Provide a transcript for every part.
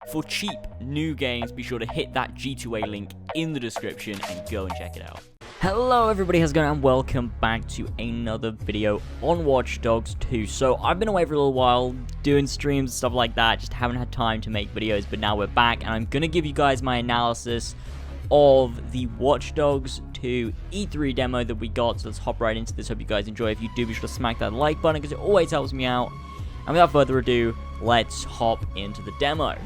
For cheap new games, be sure to hit that G2A link in the description and go and check it out. Hello everybody, how's it going, and welcome back to another video on Watch Dogs 2. So I've been away for a little while doing streams and stuff like that, just haven't had time to make videos, but now we're back and I'm gonna give you guys my analysis of the Watch Dogs 2 E3 demo that we got. So let's hop right into this. Hope you guys enjoy. If you do, be sure to smack that like button because it always helps me out. And without further ado, let's hop into the demo.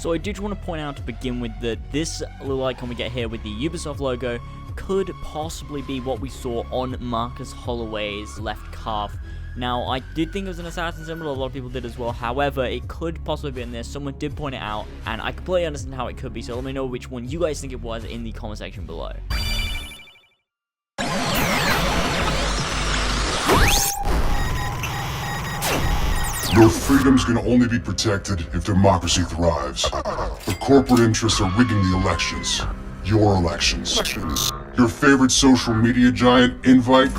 So I do just want to point out to begin with that this little icon we get here with the Ubisoft logo could possibly be what we saw on Marcus Holloway's left calf. Now, I did think it was an assassin symbol, a lot of people did as well. However, it could possibly be in this. Someone did point it out, and I completely understand how it could be, so let me know which one you guys think it was in the comment section below. Your freedom's gonna only be protected if democracy thrives. The corporate interests are rigging the elections. Your elections. Your favorite social media giant, Invite,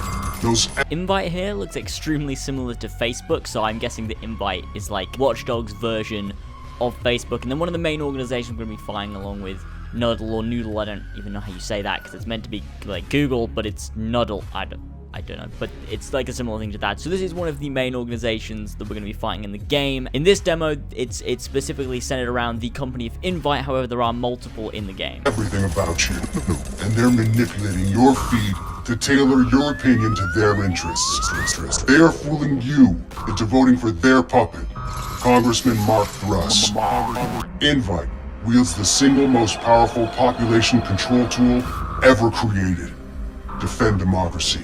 Invite here looks extremely similar to Facebook, so I'm guessing the Invite is like Watch Dogs' version of Facebook. And then one of the main organizations we're going to be fighting along with, Nuddle or Noodle, I don't even know how you say that, because it's meant to be like Google, but it's Nuddle, I don't know, but it's like a similar thing to that. So this is one of the main organizations that we're going to be fighting in the game. In this demo, it's specifically centered around the company of Invite, however, there are multiple in the game. Everything about you, and they're manipulating your feed to tailor your opinion to their interests. They are fooling you into voting for their puppet, Congressman Mark Thruss. Invite wields the single most powerful population control tool ever created. Defend democracy.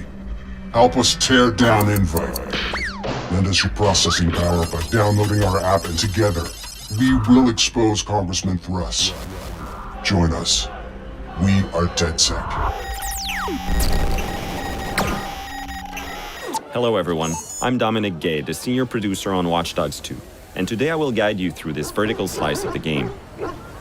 Help us tear down Invite. Lend us your processing power by downloading our app, and together, we will expose Congressman Thruss. Join us. We are DedSec. Hello everyone, I'm Dominic Gay, the senior producer on Watch Dogs 2, and today I will guide you through this vertical slice of the game.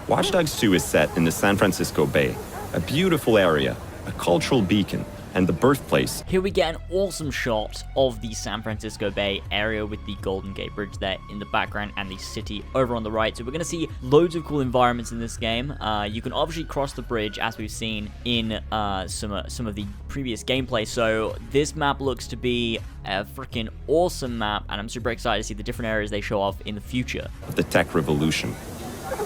Watch Dogs 2 is set in the San Francisco Bay, a beautiful area, a cultural beacon, and the birthplace. Here we get an awesome shot of the San Francisco Bay area with the Golden Gate Bridge there in the background and the city over on the right. So we're going to see loads of cool environments in this game. You can obviously cross the bridge as we've seen in some of the previous gameplay. So this map looks to be a freaking awesome map, and I'm super excited to see the different areas they show off in the future. The tech revolution.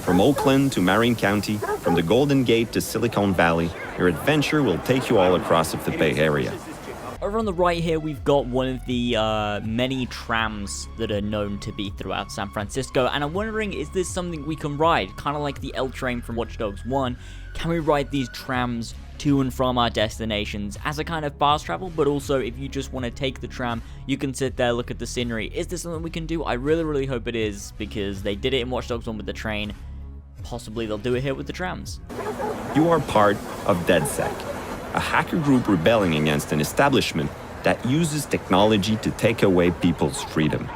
From Oakland to Marin County, from the Golden Gate to Silicon Valley, your adventure will take you all across of the Bay Area. Over on the right here, we've got one of the many trams that are known to be throughout San Francisco, and I'm wondering, is this something we can ride? Kind of like the L train from Watch Dogs 1, can we ride these trams to and from our destinations as a kind of fast travel? But also, if you just want to take the tram, you can sit there, look at the scenery. Is this something we can do? I really hope it is, because they did it in Watch Dogs 1 with the train. Possibly they'll do it here with the trams. You are part of DedSec, a hacker group rebelling against an establishment that uses technology to take away people's freedom.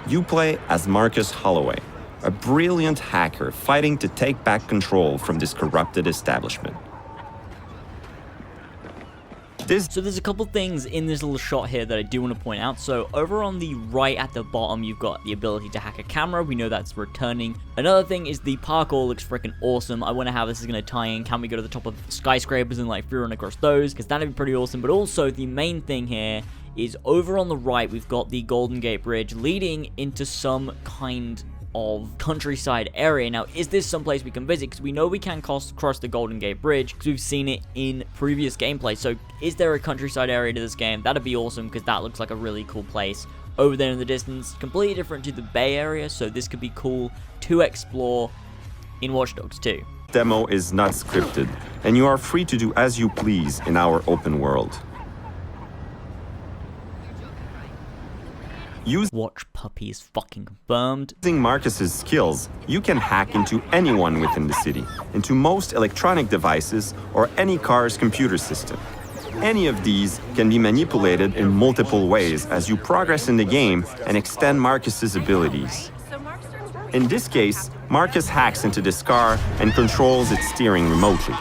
You play as Marcus Holloway, a brilliant hacker fighting to take back control from this corrupted establishment. So there's a couple things in this little shot here that I do want to point out. So over on the right at the bottom, you've got the ability to hack a camera. We know that's returning. Another thing is the parkour looks freaking awesome. I wonder how this is going to tie in. Can we go to the top of skyscrapers and like free run across those? Because that'd be pretty awesome. But also the main thing here is over on the right, we've got the Golden Gate Bridge leading into some kind of countryside area. Now, is this someplace we can visit? Because we know we can cross the Golden Gate Bridge because we've seen it in previous gameplay. So is there a countryside area to this game? That'd be awesome, because that looks like a really cool place over there in the distance. Completely different to the Bay Area, so this could be cool to explore in Watch Dogs 2. Demo is not scripted, and you are free to do as you please in our open world. Watch Puppy is fucking confirmed. Using Marcus's skills, you can hack into anyone within the city, into most electronic devices or any car's computer system. Any of these can be manipulated in multiple ways as you progress in the game and extend Marcus's abilities. In this case, Marcus hacks into this car and controls its steering remotely.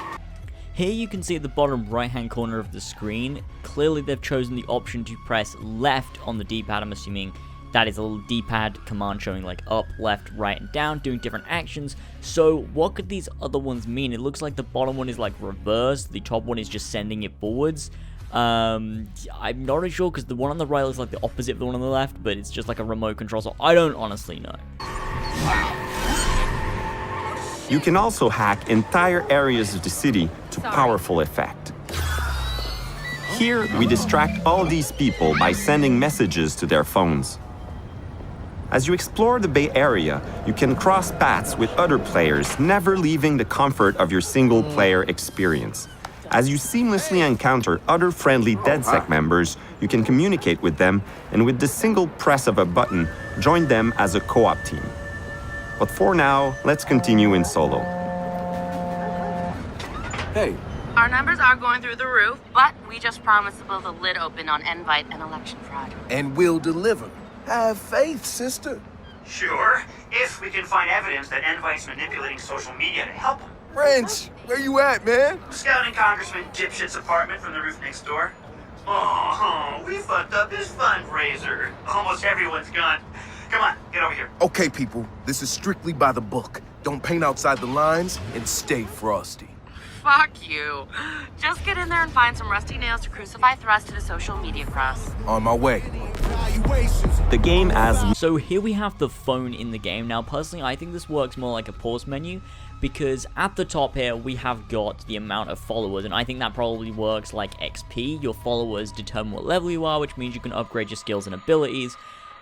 Here you can see at the bottom right hand corner of the screen, clearly they've chosen the option to press left on the D-pad. I'm assuming that is a little D-pad command showing like up, left, right, and down, doing different actions. So what could these other ones mean? It looks like the bottom one is like reversed, the top one is just sending it forwards. I'm not really sure because the one on the right looks like the opposite of the one on the left, but it's just like a remote control, so I don't honestly know. You can also hack entire areas of the city to powerful effect. Here, we distract all these people by sending messages to their phones. As you explore the Bay Area, you can cross paths with other players, never leaving the comfort of your single-player experience. As you seamlessly encounter other friendly DedSec members, you can communicate with them, and with the single press of a button, join them as a co-op team. But for now, let's continue in solo. Hey. Our numbers are going through the roof, but we just promised to blow the lid open on Invite and election fraud. And we'll deliver. Have faith, sister. Sure, if we can find evidence that Invite's manipulating social media to help him. Wrench, where you at, man? Scouting Congressman Dipshit's apartment from the roof next door. Oh, we fucked up his fundraiser. Almost everyone's gone. Come on, get over here. Okay, people, this is strictly by the book. Don't paint outside the lines and stay frosty. Fuck you. Just get in there and find some rusty nails to crucify Thrust to the social media cross. On my way. The game as... So here we have the phone in the game. Now personally, I think this works more like a pause menu, because at the top here we have got the amount of followers, and I think that probably works like XP. Your followers determine what level you are, which means you can upgrade your skills and abilities.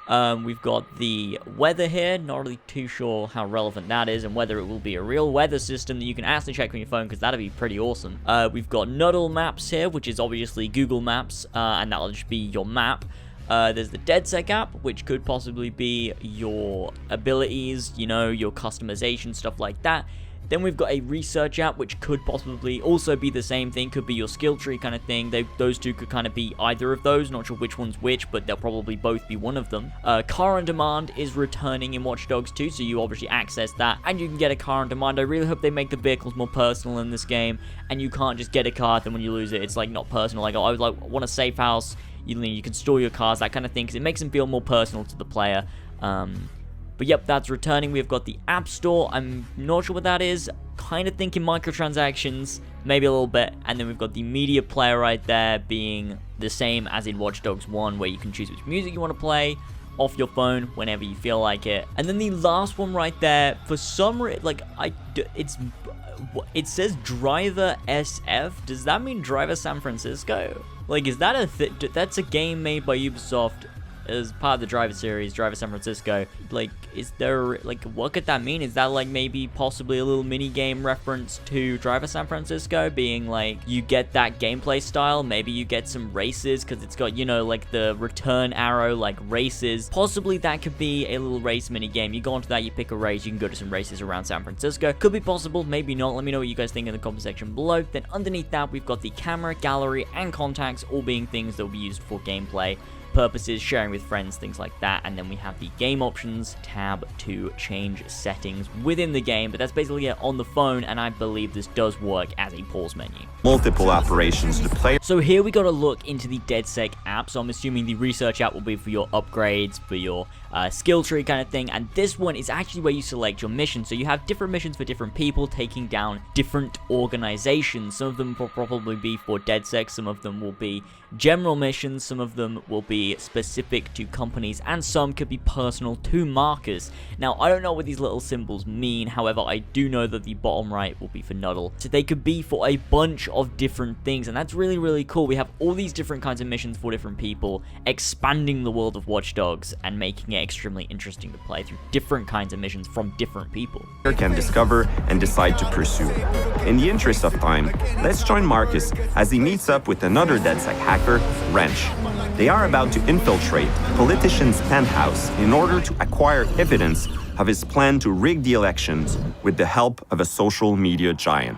We've got the weather here, not really too sure how relevant that is and whether it will be a real weather system that you can actually check on your phone, because that'd be pretty awesome. We've got Nuddle Maps here, which is obviously Google Maps, and that'll just be your map. There's the DedSec app, which could possibly be your abilities, you know, your customization, stuff like that. Then we've got a research app, which could possibly also be the same thing, could be your skill tree kind of thing. Those two could kind of be either of those, not sure which one's which, but they'll probably both be one of them. Car on Demand is returning in Watch Dogs 2, so you obviously access that, and you can get a car on demand. I really hope they make the vehicles more personal in this game, and you can't just get a car, then when you lose it, it's like not personal. Like, oh, I want a safe house, you can store your cars, that kind of thing, because it makes them feel more personal to the player. But yep, that's returning. We've got the App Store. I'm not sure what that is. Kind of thinking microtransactions, maybe a little bit. And then we've got the media player right there being the same as in Watch Dogs 1, where you can choose which music you want to play off your phone whenever you feel like it. And then the last one right there, for some reason, like, it says Driver SF. Does that mean Driver San Francisco? Like, is that that's a game made by Ubisoft as part of the Driver series, Driver San Francisco. Like, is there, like, what could that mean? Is that, like, maybe possibly a little mini-game reference to Driver San Francisco, being, like, you get that gameplay style, maybe you get some races, because it's got, you know, like, the return arrow, like, races. Possibly that could be a little race mini-game. You go onto that, you pick a race, you can go to some races around San Francisco. Could be possible, maybe not. Let me know what you guys think in the comment section below. Then underneath that, we've got the camera, gallery, and contacts, all being things that will be used for gameplay purposes, sharing with friends, things like that. And then we have the game options tab to change settings within the game, but that's basically it on the phone, and I believe this does work as a pause menu. Multiple operations to play. So here we got to look into the DedSec app. So I'm assuming the research app will be for your upgrades, for your skill tree kind of thing, and this one is actually where you select your mission. So you have different missions for different people, taking down different organizations. Some of them will probably be for DedSec, some of them will be general missions, some of them will be specific to companies, and some could be personal to Marcus. Now, I don't know what these little symbols mean, however, I do know that the bottom right will be for Nuddle. So they could be for a bunch of different things, and that's really, really cool. We have all these different kinds of missions for different people, expanding the world of Watch Dogs and making it extremely interesting to play through different kinds of missions from different people. Can discover and decide to pursue. In the interest of time, let's join Marcus as he meets up with another DedSec hacker, Wrench. They are about to infiltrate a politician's penthouse in order to acquire evidence of his plan to rig the elections with the help of a social media giant.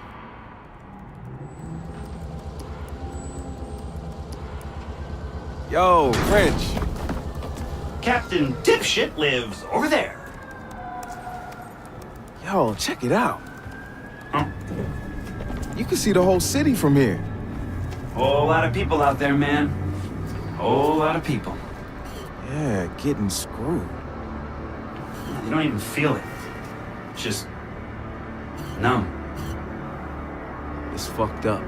Yo, Wrench. Captain Dipshit lives over there. Yo, check it out. Huh? You can see the whole city from here. Whole lot of people out there, man. Whole lot of people. Yeah, getting screwed. You don't even feel it. Just numb. It's fucked up.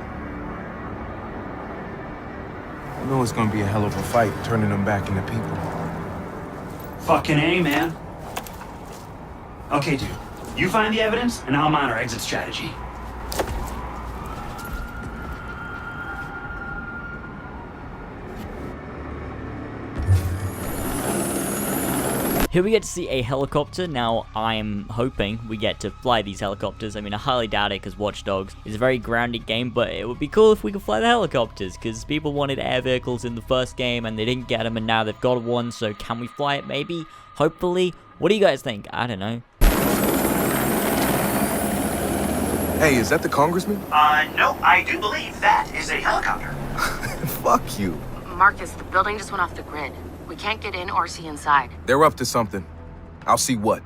I know it's gonna be a hell of a fight turning them back into people. Fucking A, man. Okay, dude. You find the evidence, and I'll mount our exit strategy. Here we get to see a helicopter. Now, I'm hoping we get to fly these helicopters. I mean, I highly doubt it because Watch Dogs is a very grounded game, but it would be cool if we could fly the helicopters because people wanted air vehicles in the first game and they didn't get them, and now they've got one, so can we fly it maybe? Hopefully. What do you guys think? I don't know. Hey, is that the congressman? No, I do believe that is a helicopter. Fuck you. Marcus, the building just went off the grid. We can't get in or see inside. They're up to something. I'll see what.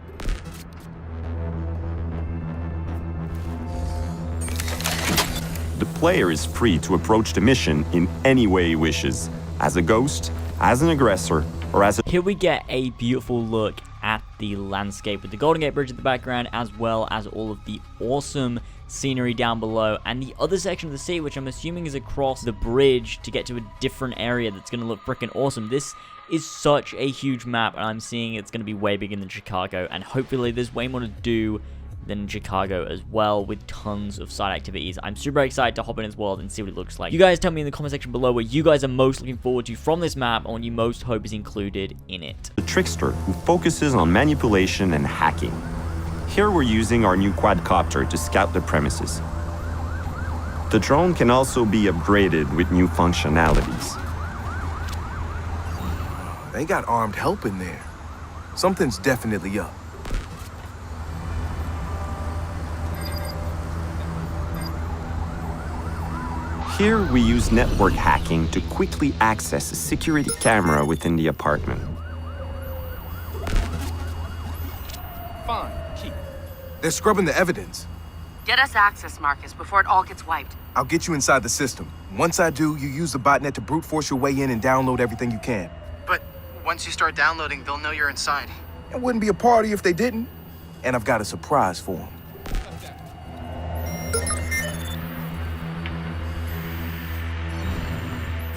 The player is free to approach the mission in any way he wishes, as a ghost, as an aggressor, or as a... Here we get a beautiful look at the landscape with the Golden Gate Bridge in the background, as well as all of the awesome scenery down below, and the other section of the city, which I'm assuming is across the bridge to get to a different area that's going to look freaking awesome. This is such a huge map, and I'm seeing it's going to be way bigger than Chicago, and hopefully there's way more to do than Chicago as well, with tons of side activities. I'm super excited to hop in this world and see what it looks like. You guys tell me in the comment section below what you guys are most looking forward to from this map, and what you most hope is included in it. The trickster who focuses on manipulation and hacking. Here we're using our new quadcopter to scout the premises. The drone can also be upgraded with new functionalities. They got armed help in there. Something's definitely up. Here we use network hacking to quickly access a security camera within the apartment. Fine, keep. They're scrubbing the evidence. Get us access, Marcus, before it all gets wiped. I'll get you inside the system. Once I do, you use the botnet to brute force your way in and download everything you can. But once you start downloading, they'll know you're inside. It wouldn't be a party if they didn't. And I've got a surprise for them.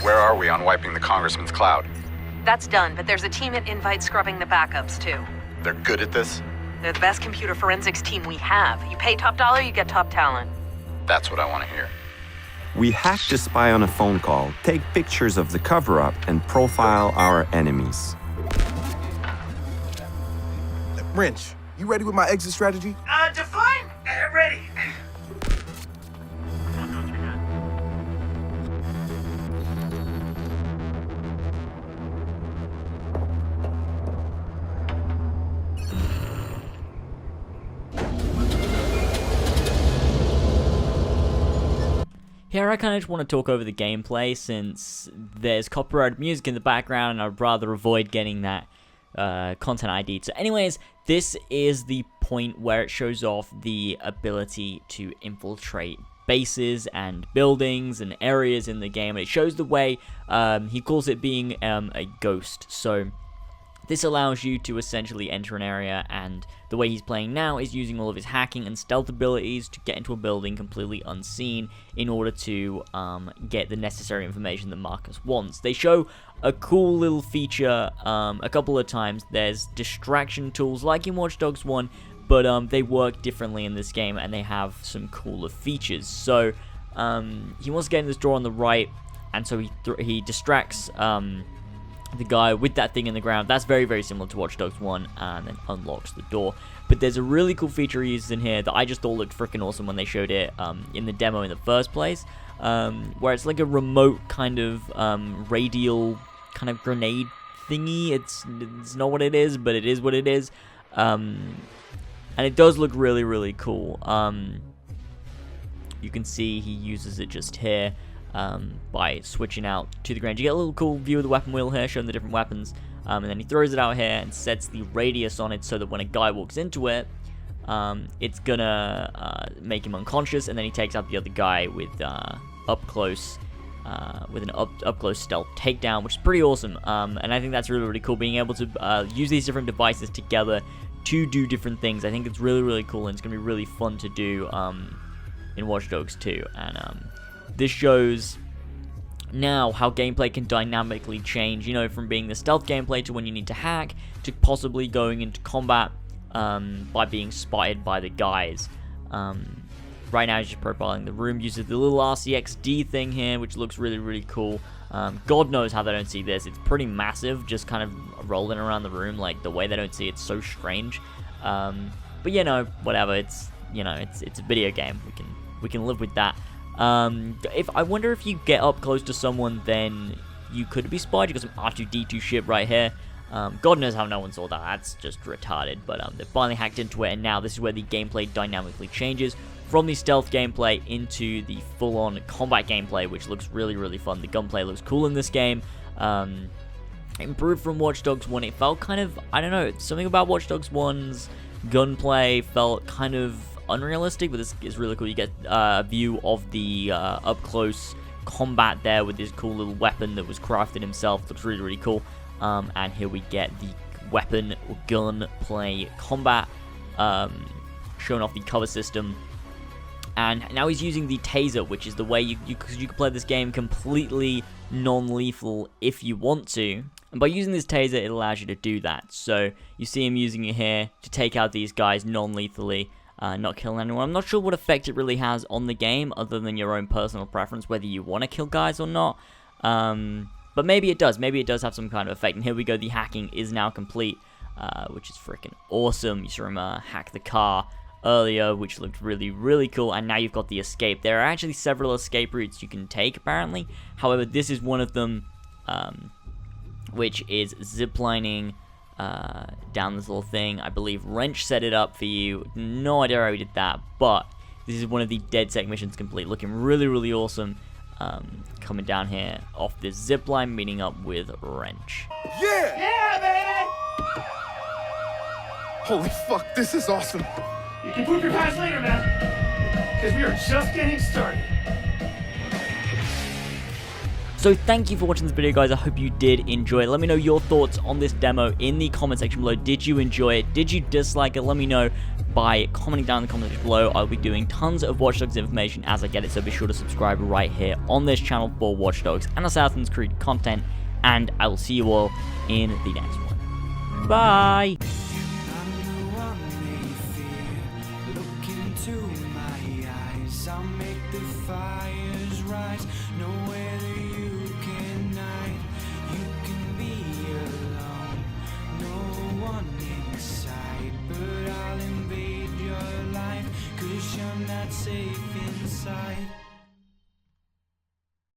Where are we on wiping the Congressman's cloud? That's done, but there's a team at Invite scrubbing the backups, too. They're good at this? They're the best computer forensics team we have. You pay top dollar, you get top talent. That's what I want to hear. We hack to spy on a phone call, take pictures of the cover-up, and profile our enemies. Wrench, you ready with my exit strategy? Define. Ready. Here I kind of just want to talk over the gameplay since there's copyrighted music in the background and I'd rather avoid getting that content ID. So anyways, this is the point where it shows off the ability to infiltrate bases and buildings and areas in the game. And it shows the way, he calls it being a ghost. So this allows you to essentially enter an area, and the way he's playing now is using all of his hacking and stealth abilities to get into a building completely unseen in order to get the necessary information that Marcus wants. They show a cool little feature a couple of times. There's distraction tools like in Watch Dogs 1, but they work differently in this game and they have some cooler features. So he wants to get in this door on the right, and so he distracts the guy with that thing in the ground. That's very, very similar to Watch Dogs 1, and then unlocks the door. But there's a really cool feature he uses in here that I just thought looked freaking awesome when they showed it in the demo in the first place, where it's like a remote kind of radial kind of grenade thingy. It's not what it is, but it is what it is. And it does look really, really cool. You can see he uses it just here. By switching out to the ground. You get a little cool view of the weapon wheel here, showing the different weapons, and then he throws it out here and sets the radius on it so that when a guy walks into it, it's gonna make him unconscious, and then he takes out the other guy with up close stealth takedown, which is pretty awesome. And I think that's really, really cool, being able to use these different devices together to do different things. I think it's really, really cool, and it's gonna be really fun to do in Watch Dogs 2. And this shows now how gameplay can dynamically change, you know, from being the stealth gameplay to when you need to hack, to possibly going into combat by being spotted by the guys. Right now he's just profiling the room, uses the little RCXD thing here, which looks really, really cool. God knows how they don't see this. It's pretty massive, just kind of rolling around the room. Like, the way they don't see it's so strange. But you know, whatever. It's, you know, it's a video game. We can live with that. I wonder if you get up close to someone, then you could be spotted. You got some R2-D2 shit right here. God knows how no one saw that. That's just retarded. But they finally hacked into it, and now this is where the gameplay dynamically changes from the stealth gameplay into the full-on combat gameplay, which looks really, really fun. The gunplay looks cool in this game. Improved from Watch Dogs 1. It felt kind of, I don't know, something about Watch Dogs 1's gunplay felt kind of unrealistic, but this is really cool. You get a view of the up-close combat there with this cool little weapon that was crafted himself. Looks really, really cool. And here we get the weapon gun play combat, showing off the cover system. And now he's using the taser, which is the way you can play this game completely non-lethal if you want to. And by using this taser, it allows you to do that. So you see him using it here to take out these guys non-lethally, not killing anyone. I'm not sure what effect it really has on the game, other than your own personal preference, whether you want to kill guys or not. But maybe it does. Maybe it does have some kind of effect. And here we go. The hacking is now complete, which is freaking awesome. You saw him hack the car earlier, which looked really, really cool. And now you've got the escape. There are actually several escape routes you can take, apparently. However, this is one of them, which is ziplining down this little thing. I believe Wrench set it up for you. No idea how he did that, but this is one of the DedSec missions complete. Looking really, really awesome. Coming down here off this zip line, meeting up with Wrench. Yeah! Yeah, baby! Holy fuck, this is awesome. You can poop your pants later, man. Because we are just getting started. So thank you for watching this video, guys. I hope you did enjoy it. Let me know your thoughts on this demo in the comment section below. Did you enjoy it? Did you dislike it? Let me know by commenting down in the comment section below. I'll be doing tons of Watch Dogs information as I get it, so be sure to subscribe right here on this channel for Watch Dogs and Assassin's Creed content, and I will see you all in the next one. Bye! Safe inside.